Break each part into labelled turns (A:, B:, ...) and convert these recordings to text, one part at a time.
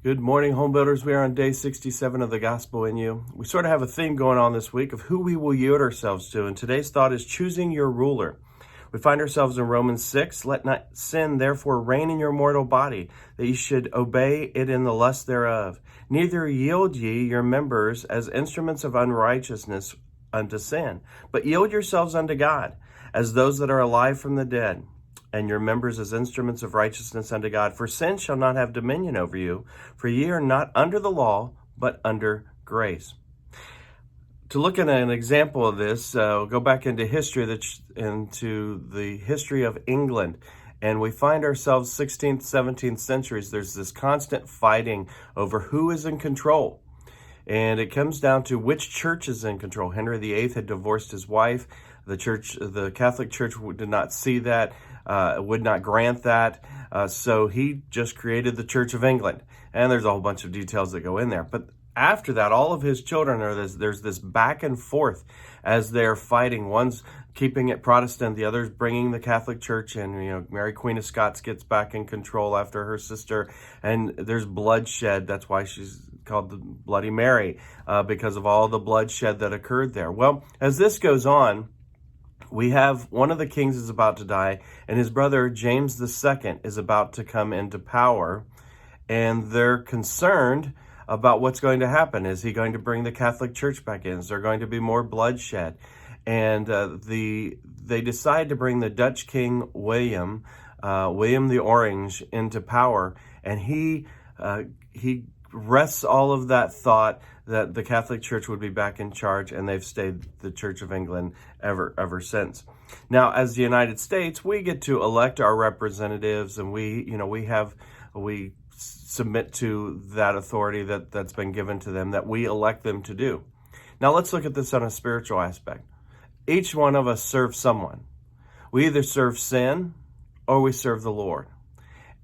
A: Good morning, home builders. We are on day 67 of the Gospel in You. We sort of have a theme going on this week of who we will yield ourselves to, and today's thought is choosing your ruler. We find ourselves in Romans 6. Let not sin therefore reign in your mortal body, that ye should obey it in the lust thereof. Neither yield ye your members as instruments of unrighteousness unto sin, but yield yourselves unto God, as those that are alive from the dead, and your members as instruments of righteousness unto God. For sin shall not have dominion over you, for ye are not under the law, but under grace. To look at an example of this, we'll go back into history, into the history of England, and we find ourselves 16th, 17th centuries. There's this constant fighting over who is in control. And it comes down to which church is in control. Henry VIII had divorced his wife. The Catholic Church did not see that, would not grant that. So he just created the Church of England. And there's a whole bunch of details that go in there. But after that, all of his children there's this back and forth as they're fighting. One's keeping it Protestant, the other's bringing the Catholic Church in. Mary Queen of Scots gets back in control after her sister, and there's bloodshed. That's why she's called the Bloody Mary, because of all the bloodshed that occurred there. Well, as this goes on, we have one of the kings is about to die, and his brother James II is about to come into power, and they're concerned about what's going to happen. Is he going to bring the Catholic Church back in? Is there going to be more bloodshed? And they decide to bring the Dutch King William the Orange into power, and he rests all of that thought that the Catholic Church would be back in charge, and they've stayed the Church of England ever since. Now, as the United States, we get to elect our representatives, and we submit to that authority that's been given to them, that we elect them to do. Now, let's look at this on a spiritual aspect. Each one of us serves someone. We either serve sin or we serve the Lord.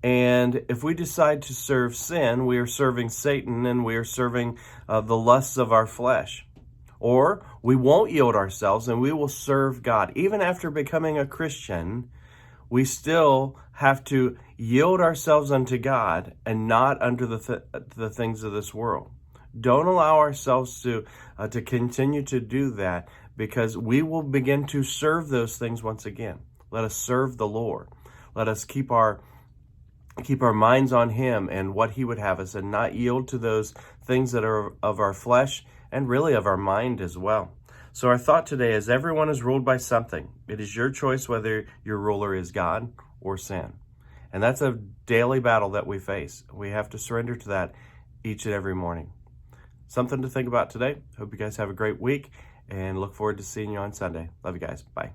A: And if we decide to serve sin, we are serving Satan, and we are serving the lusts of our flesh. Or we won't yield ourselves and we will serve God. Even after becoming a Christian, we still have to yield ourselves unto God and not unto the things of this world. Don't allow ourselves to continue to do that, because we will begin to serve those things once again. Let us serve the Lord. Let us keep our minds on Him and what He would have us, and not yield to those things that are of our flesh and really of our mind as well. So our thought today is everyone is ruled by something. It is your choice whether your ruler is God or sin. And that's a daily battle that we face. We have to surrender to that each and every morning. Something to think about today. Hope you guys have a great week, and look forward to seeing you on Sunday. Love you guys. Bye.